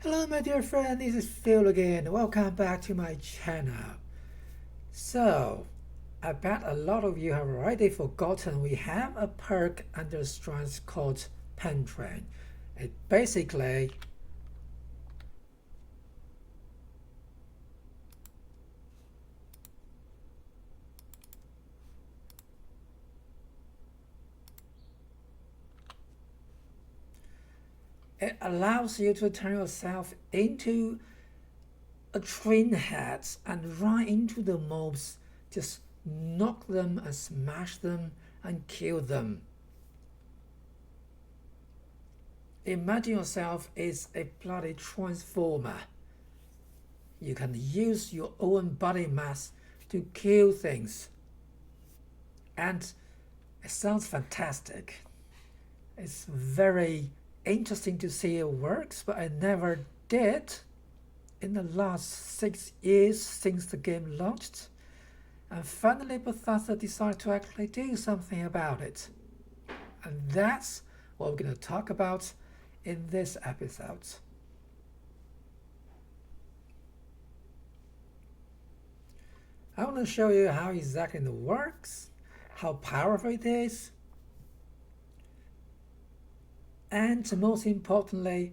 Hello my dear friend, this is Phil again. Welcome back to my channel. So, I bet a lot of you have already forgotten we have a perk under strength called pen train. It basically it allows you to turn yourself into a train head and run into the mobs, just knock them and smash them and kill them. Imagine yourself as a bloody transformer. You can use your own body mass to kill things. And it sounds fantastic. It's very interesting to see it works, but I never did in the last 6 years since the game launched. And finally Bethesda decided to actually do something about it. And that's what we're going to talk about in this episode. I want to show you how exactly it works, how powerful it is, and most importantly,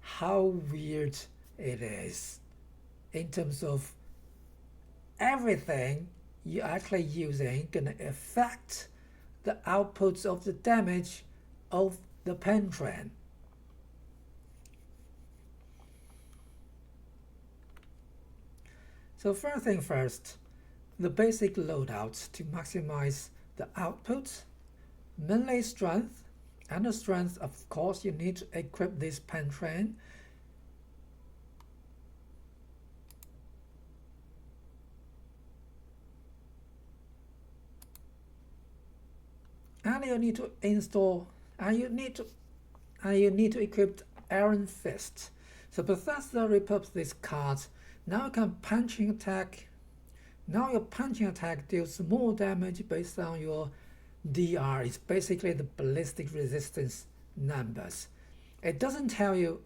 how weird it is in terms of everything you're actually using gonna affect the outputs of the damage of the pen train. So first thing first, the basic loadouts to maximize the output, melee strength, and the strength, of course, you need to equip this pen train. And you need to install, and you need to equip Iron Fist. So Bethesda repurposed this card. Now you can punching attack. Now your punching attack deals more damage based on your DR. It's basically the ballistic resistance numbers. It doesn't tell you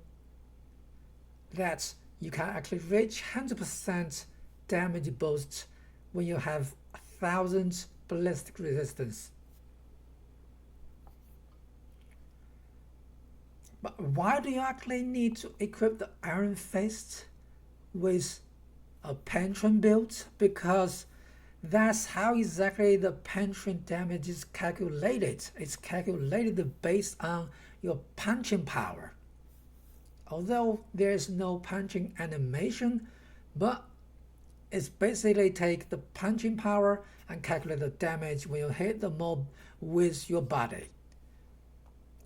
that you can actually reach 100% damage boost when you have 1,000 ballistic resistance. But why do you actually need to equip the Iron Fist with a pen train build? Because that's how exactly the pen train damage is calculated. It's calculated based on your punching power. Although there is no punching animation, but it's basically take the punching power and calculate the damage when you hit the mob with your body.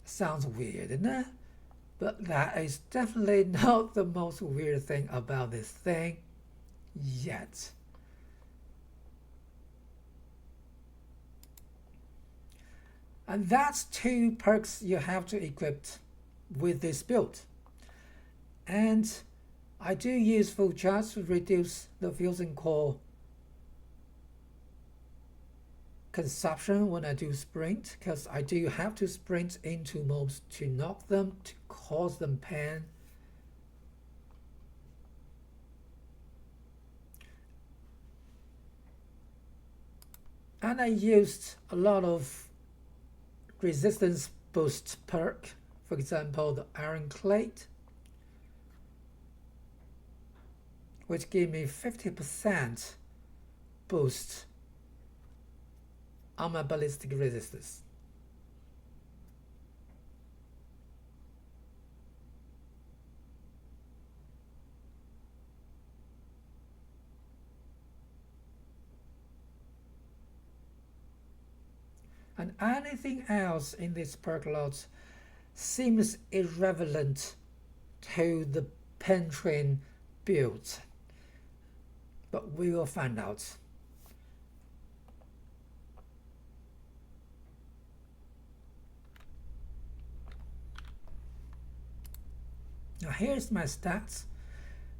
Sounds weird, isn't it? But that is definitely not the most weird thing about this thing yet. And that's 2 perks you have to equip with this build. And I do use full charge to reduce the fusing core consumption when I do sprint, because I do have to sprint into mobs to knock them, to cause them pain. And I used a lot of resistance boost perk, for example the Iron Plate, which gave me 50% boost on my ballistic resistance. And anything else in this perk lot seems irrelevant to the pen train build, but we will find out. Now here's my stats.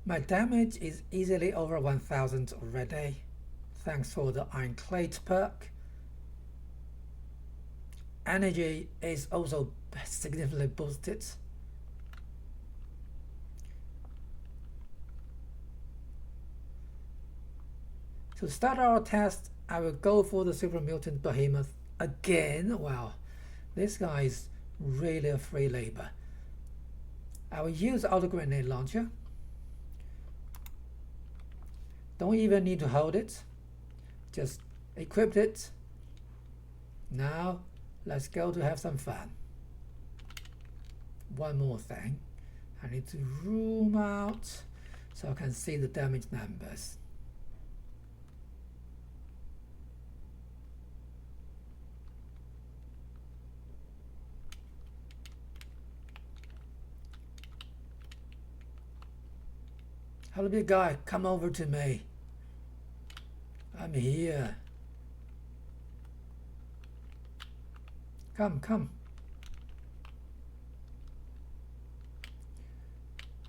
My damage is easily over 1000 already, thanks for the Iron Plate perk. Energy is also significantly boosted. To start our test, I will go for the Super Mutant Behemoth again. Wow, this guy is really a free labor. I will use auto grenade launcher. Don't even need to hold it. Just equip it. Now, let's go to have some fun. One more thing. I need to zoom out so I can see the damage numbers. Hello, big guy, come over to me. I'm here. Come, come.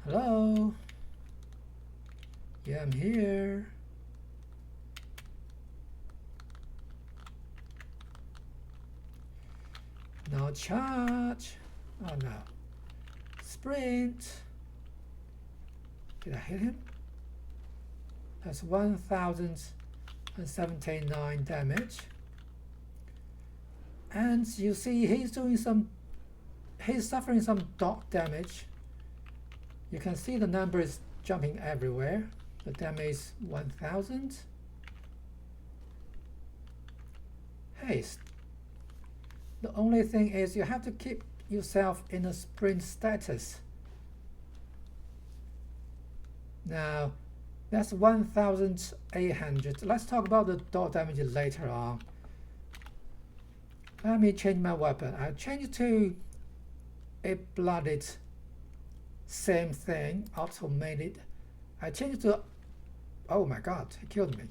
Hello? Yeah, I'm here. No charge. Oh no. Sprint. Did I hit him? That's 1,079 damage. And you see he's suffering some dot damage. You can see the numbers jumping everywhere. The damage 1,000. Haste. The only thing is you have to keep yourself in a sprint status. Now, that's 1,800. Let's talk about the dot damage later on. Let me change my weapon. I'll change it to a blooded, same thing, automated. I change it to, oh my god, he killed me.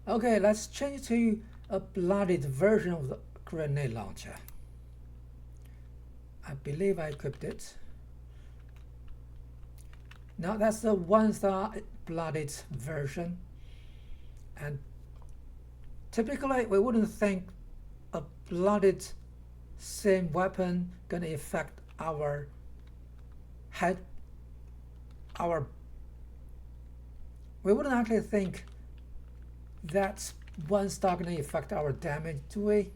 Okay, let's change to a blooded version of the grenade launcher. I believe I equipped it. Now that's the 1-star blooded version. And typically we wouldn't think a blooded same weapon gonna affect our head. We wouldn't actually think that's 1-star gonna affect our damage, do we?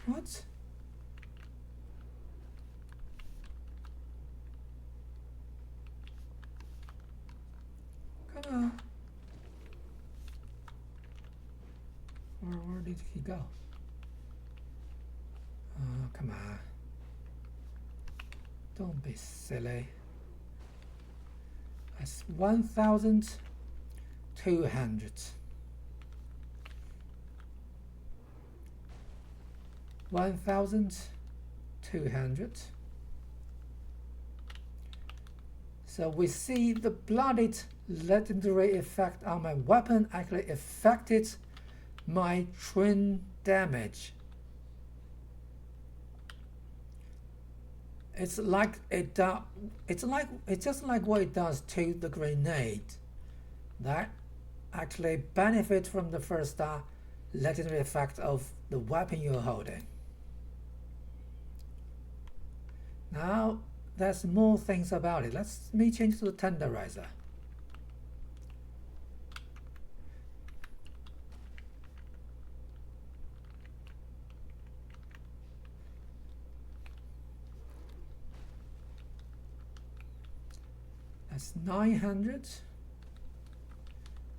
What? Come on. Where did he go? Oh, come on. Don't be silly. That's 1,200. 1,200. So we see the blooded legendary effect on my weapon actually affected my twin damage. It's like it it's just like what it does to the grenade. That actually benefit from the 1-star legendary effect of the weapon you're holding. Now there's more things about it. Let me change to the tenderizer. That's 900.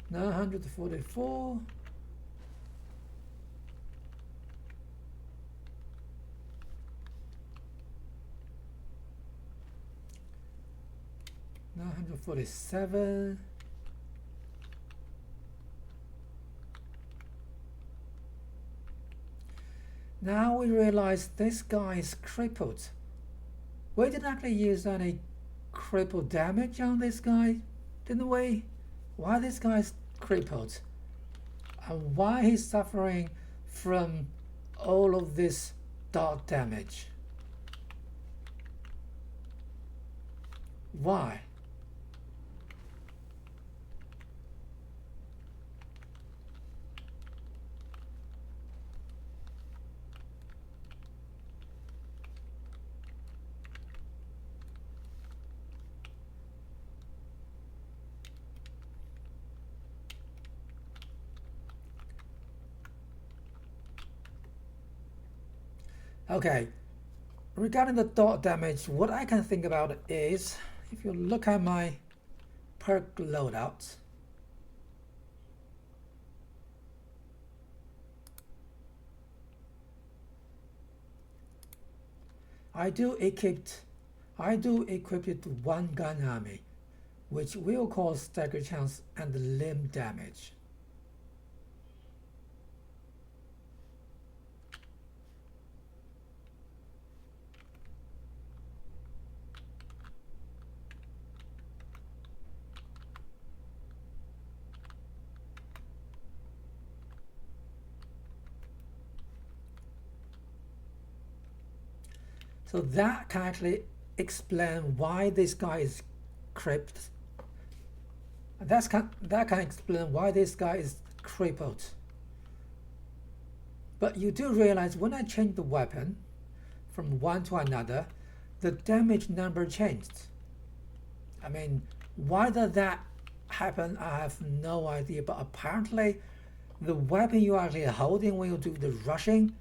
944. $947. Now we realize this guy is crippled. We didn't actually use any crippled damage on this guy, didn't we? Why this guy's crippled? And why he's suffering from all of this dot damage. Why? Okay, regarding the dot damage, what I can think about is, if you look at my perk loadout, I do equip it to one gun army, which will cause stagger chance and limb damage. So that can actually explain why this guy is crippled. That can explain why this guy is crippled. But you do realize when I change the weapon from one to another, the damage number changed. I mean, why does that happen? I have no idea, but apparently the weapon you are actually holding when you do the rushing,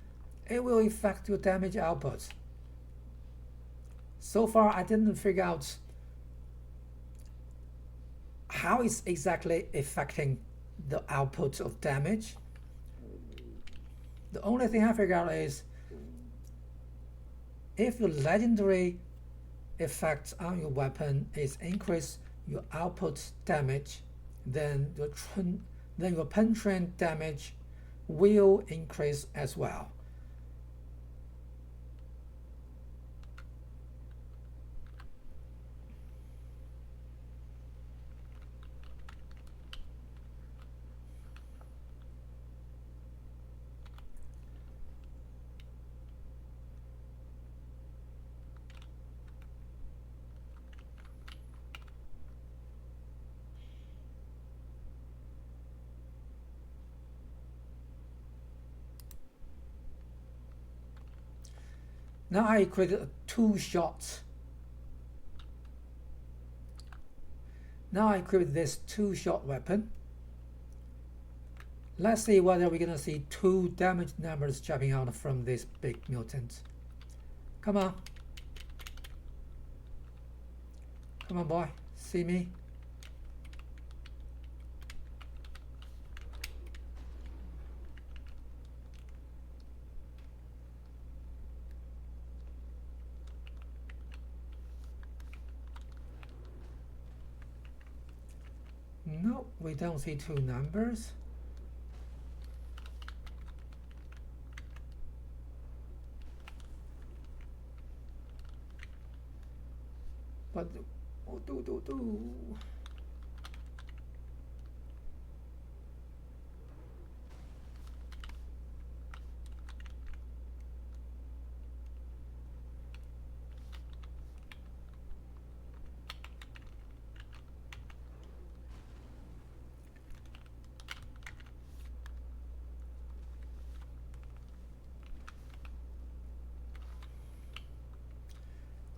it will affect your damage output. So far, I didn't figure out how it's exactly affecting the output of damage. The only thing I figured out is if your legendary effect on your weapon is increase your output damage, then your penetrant damage will increase as well. Now I created 2 shots. Now I created this 2-shot weapon. Let's see whether we're gonna see 2 damage numbers jumping out from this big mutant. Come on. Come on, boy. See me? No, we don't see 2 numbers. But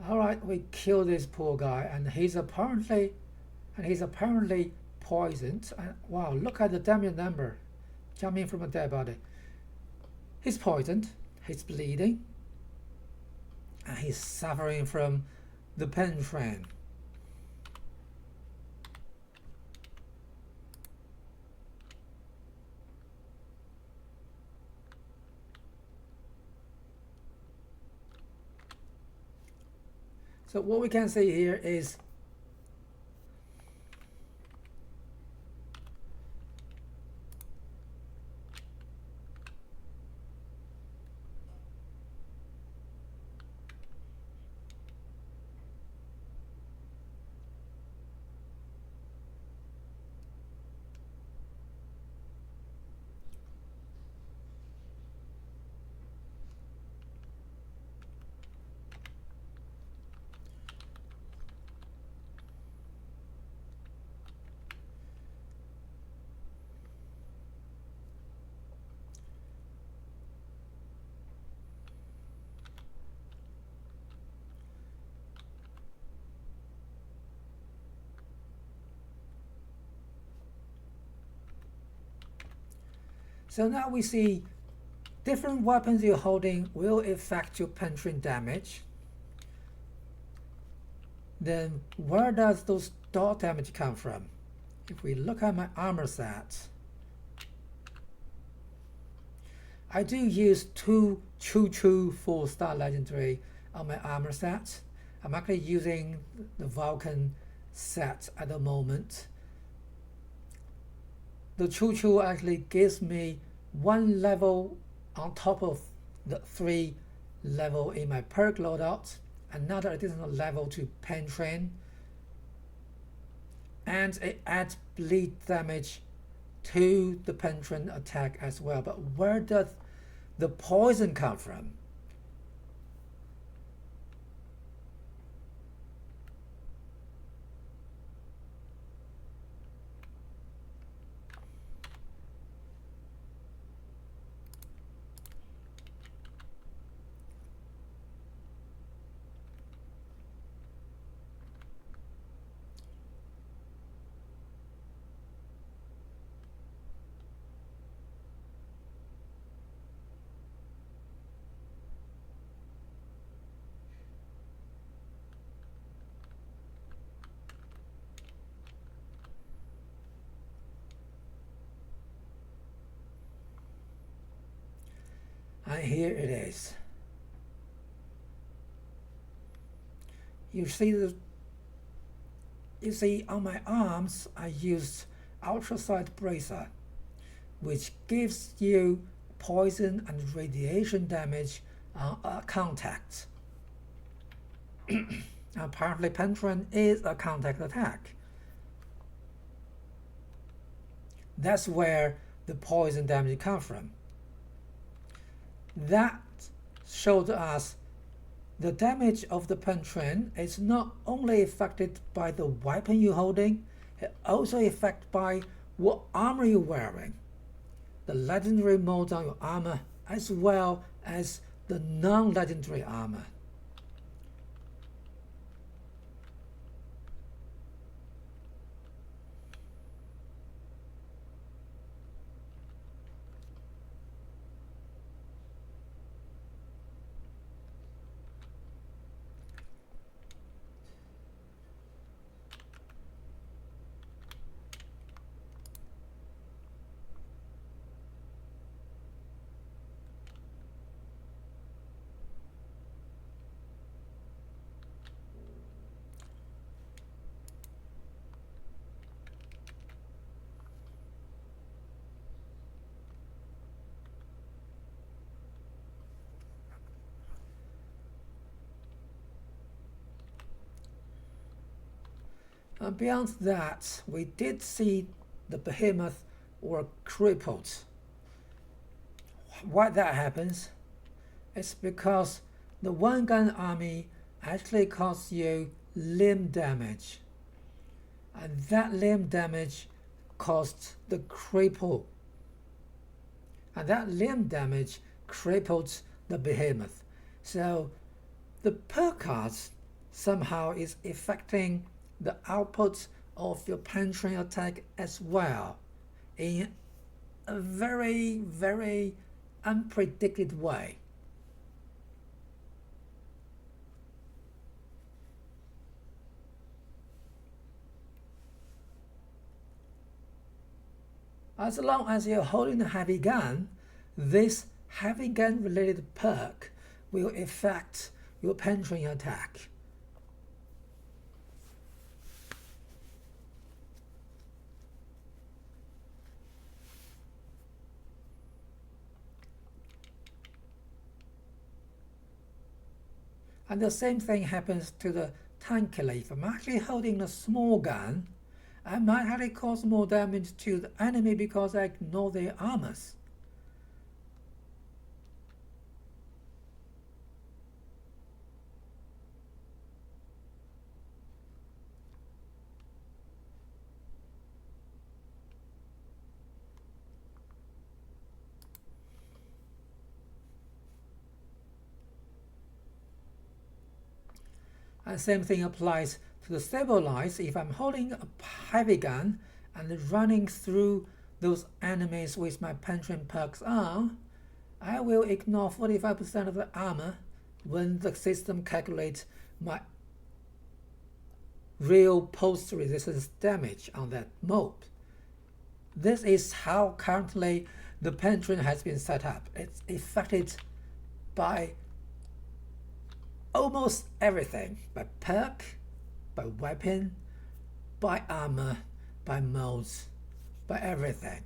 all right, we kill this poor guy, and he's apparently poisoned. And wow, look at the damage number jumping from a dead body. He's poisoned. He's bleeding, and he's suffering from the penetrant. So what we can see here is So now we see different weapons you're holding will affect your penetrating damage. Then where does those dot damage come from? If we look at my armor set, I do use 2 Choo 4-star legendary on my armor set. I'm actually using the Vulcan set at the moment. The Choo actually gives me 1 level on top of the 3 level in my perk loadout, another additional level to penetrate, and it adds bleed damage to the penetrant attack as well. But where does the poison come from? And here it is. You see on my arms I used ultrasonic bracer, which gives you poison and radiation damage on contact. Apparently penetrant is a contact attack. That's where the poison damage comes from. That showed us the damage of the penetrant is not only affected by the weapon you're holding, it also affected by what armor you're wearing, the legendary modes on your armor, as well as the non-legendary armor. Beyond that, we did see the behemoth were crippled. Why that happens? It's because the one-gun army actually causes you limb damage, and that limb damage caused the cripple, and that limb damage crippled the behemoth. So the perk cards somehow is affecting the output of your penetrating attack as well in a very, very unpredicted way. As long as you're holding a heavy gun, this heavy gun related perk will affect your penetrating attack. And the same thing happens to the tank killer. If I'm actually holding a small gun, I might actually cause more damage to the enemy because I ignore their armors. And same thing applies to the stabilize. If I'm holding a heavy gun and running through those enemies with my penetration perks on, I will ignore 45% of the armor when the system calculates my real post-resistance damage on that mode. This is how currently the penetration has been set up. It's affected by almost everything, by perk, by weapon, by armor, by modes, by everything.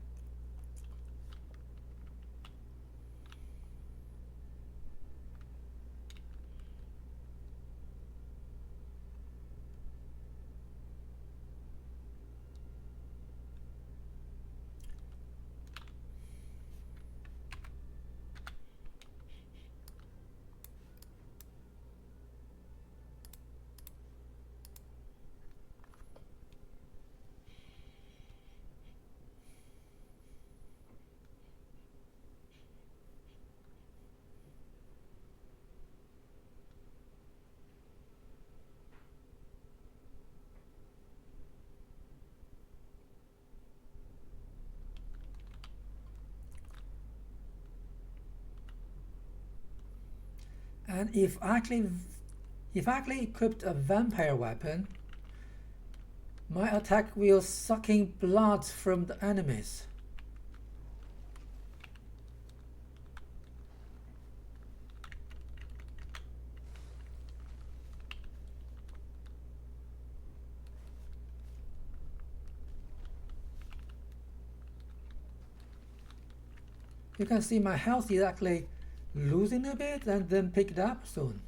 And if I actually equipped a vampire weapon, my attack will sucking blood from the enemies. You can see my health is actually losing a bit and then pick it up soon.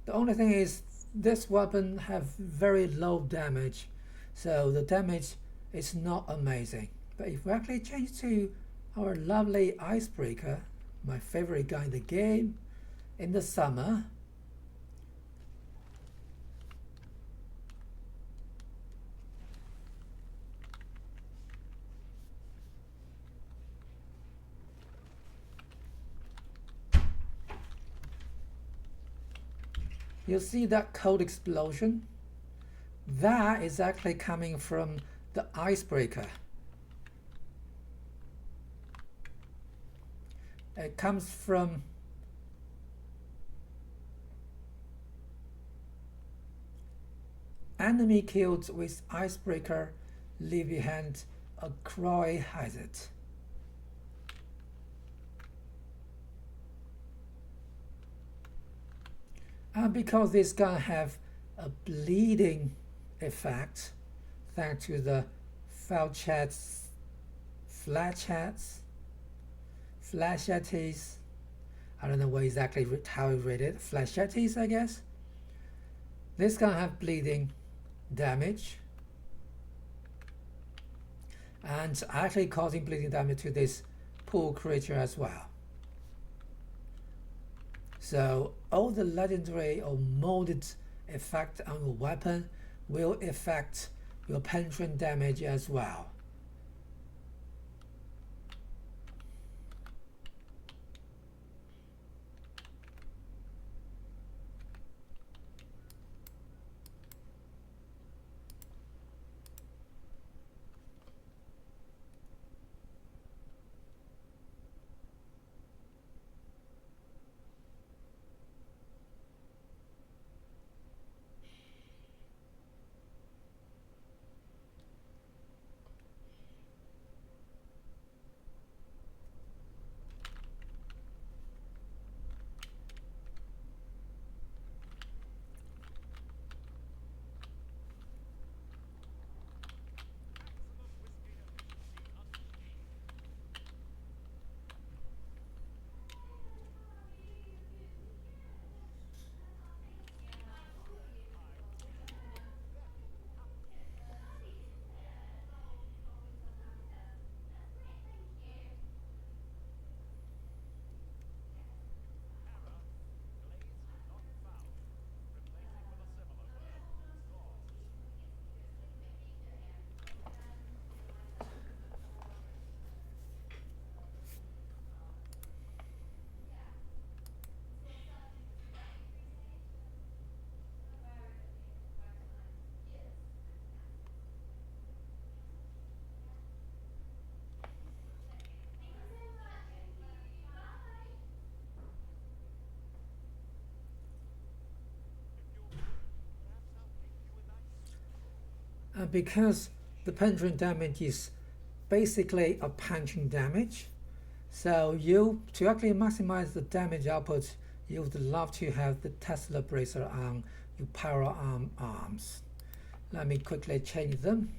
The only thing is this weapon have very low damage, so the damage is not amazing. But if we actually change to our lovely icebreaker, my favorite gun in the game, in the summer, you see that cold explosion? That is actually coming from the icebreaker. It comes from enemy killed with icebreaker leave behind a cry hazard. And because this gun have a bleeding effect, thanks to the flachettes, I don't know what exactly how it rated, flachettes I guess. This gun have bleeding damage and actually causing bleeding damage to this poor creature as well. So all the legendary or molded effect on your weapon will affect your penetration damage as well. because the penetrant damage is basically a punching damage, so you to actually maximize the damage output, you would love to have the Tesla bracer on your power arm arms. Let me quickly change them.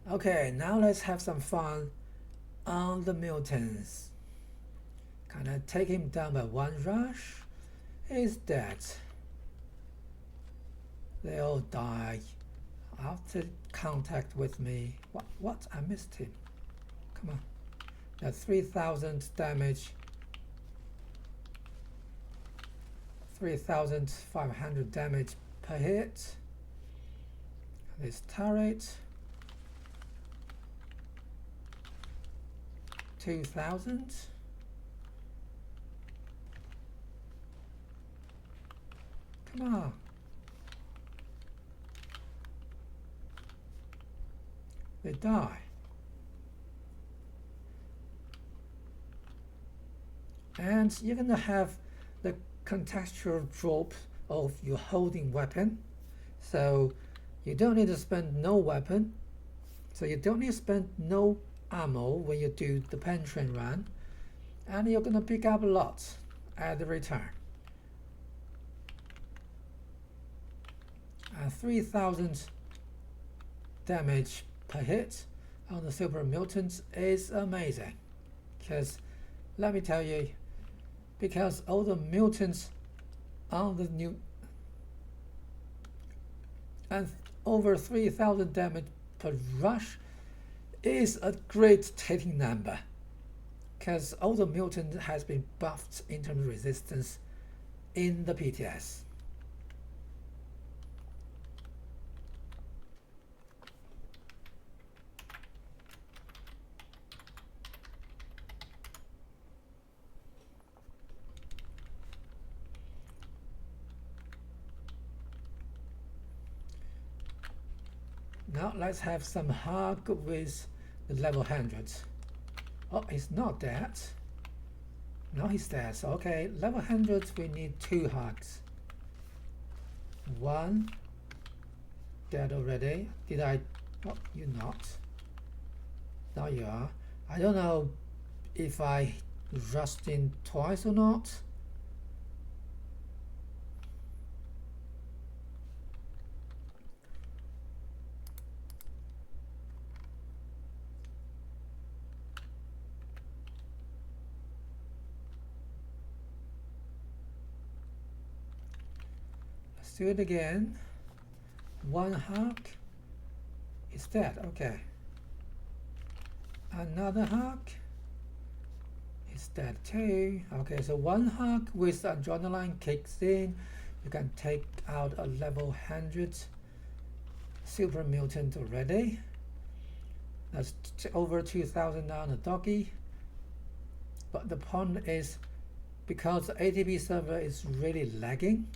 Okay, now let's have some fun on the mutants. Can I take him down by one rush? He's dead. They all die after contact with me. What? I missed him. Come on. That's 3,000 damage. 3,500 damage per hit. This turret. 2,000. Come on. They die. And you're gonna have the contextual drop of your holding weapon. So you don't need to spend no weapon. So you don't need to spend no ammo when you do the penetrant run. And you're gonna pick up a lot at the return. And 3,000 damage per hit on the super mutants is amazing. Because let me tell you, because all the mutants on the new and over 3,000 damage per rush is a great hitting number. Because all the mutant has been buffed in terms of resistance in the PTS. Now let's have some hug with the level 100. Oh, he's not dead. No, he's dead. So, okay, level 100, we need 2 hugs. 1 dead already. Did I? Oh, you're not. Now you are. I don't know if I rushed in twice or not. Do it again. 1 hug is dead. Okay. Another hug is dead too. Okay, so 1 hug with adrenaline kicks in. You can take out a level 100 super mutant already. That's over 2,000 on a doggy. But the point is, because the ATB server is really lagging,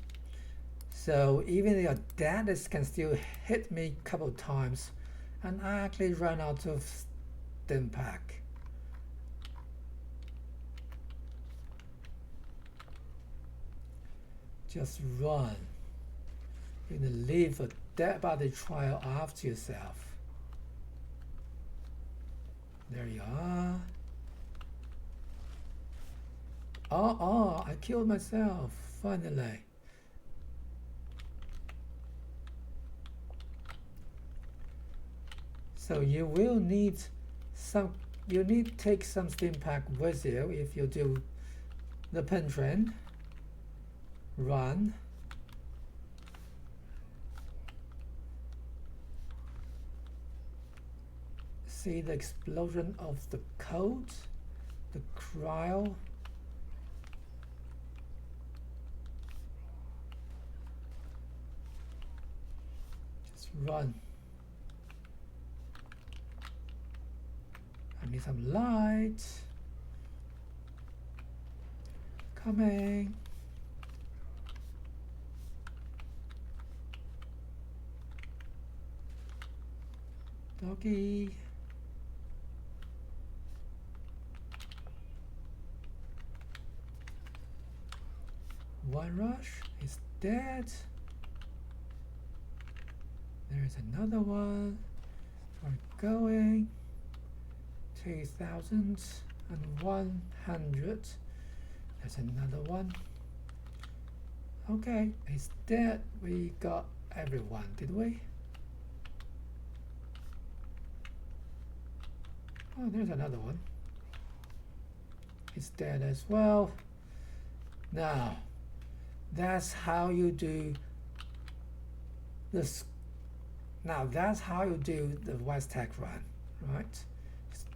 so even your dad can still hit me a couple times, and I actually run out of stim pack. Just run. You're gonna live a dead body trial after yourself. There you are. Oh, I killed myself, finally. So you will need you need to take some stim pack with you if you do the pension. Run. See the explosion of the code, the cryo. Just run. I need some light. Coming. Doggy. One rush is dead. There's another one. We're going. 2,100. There's another one. Okay, it's dead. We got everyone, did we? Oh, there's another one. It's dead as well. Now, that's how you do this. Now, that's how you do the West-Tech run, right? Just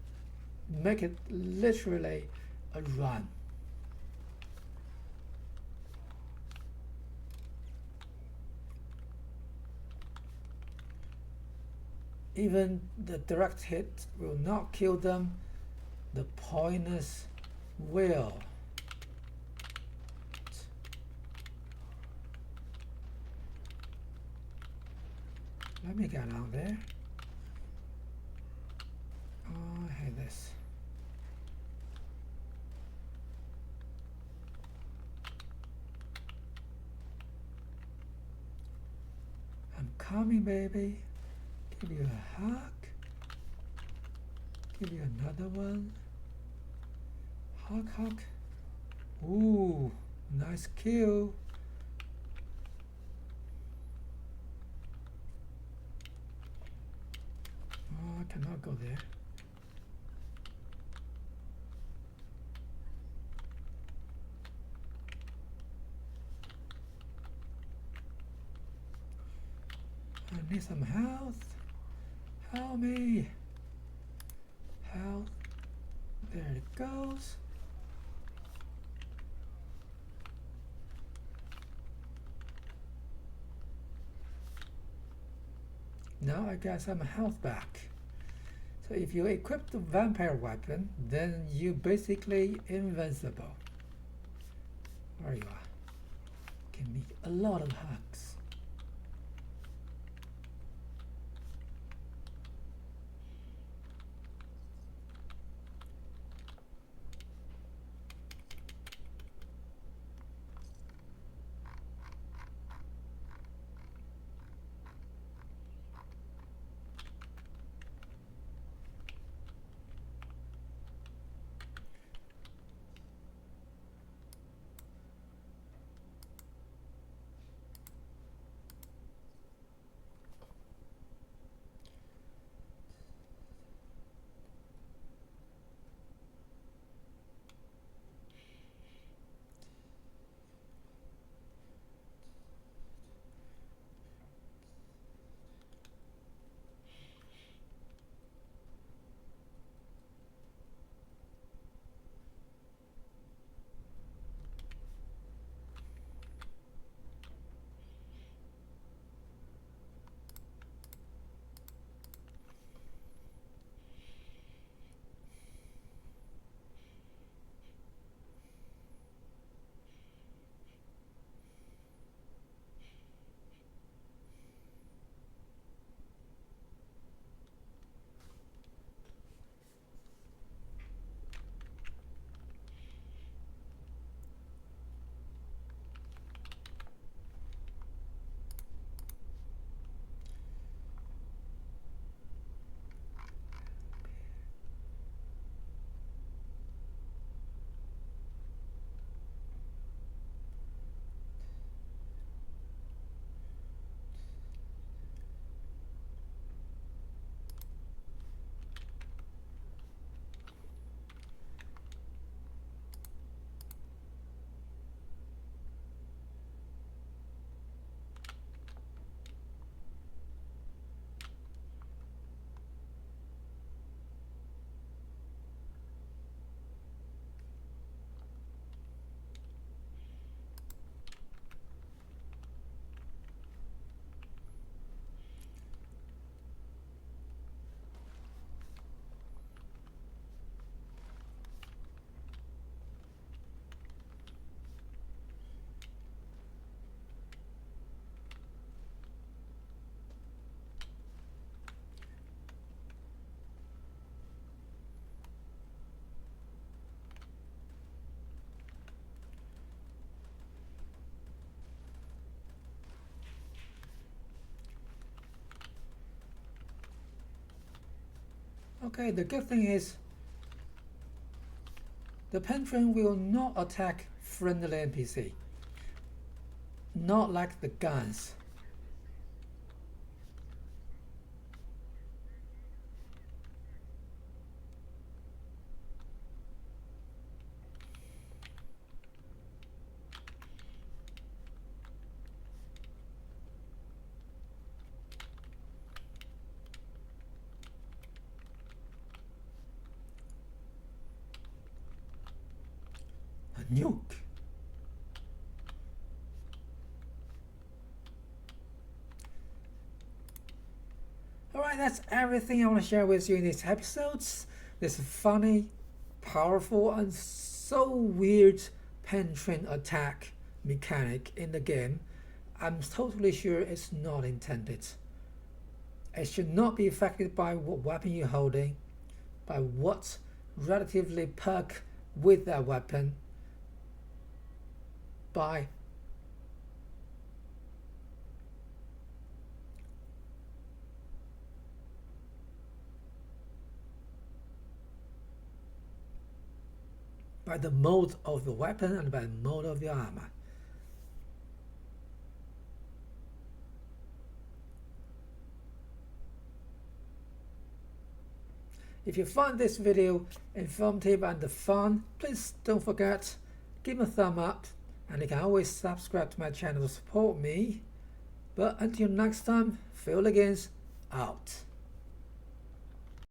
make it literally a run. Even the direct hit will not kill them. The pointers will. Let me get out there. Oh, I hate this. I'm coming, baby. Give you a hug. Give you another one. Hug, hug. Ooh, nice kill. Oh, I cannot go there. I need some health. Help me. Health. There it goes. Now I got some health back. So if you equip the vampire weapon, then you basically invincible. There you are. Can make a lot of hugs. Okay, the good thing is the penetration will not attack friendly NPC. Not like the guns. A nuke. Alright, that's everything I want to share with you in these episodes. This funny, powerful, and so weird penetrant attack mechanic in the game. I'm totally sure it's not intended. It should not be affected by what weapon you're holding, by what relatively perk with that weapon, by the mode of the weapon and by the mode of your armor. If you found this video informative and fun, please don't forget, give a thumb up, and you can always subscribe to my channel to support me. But until next time, Phil again, out.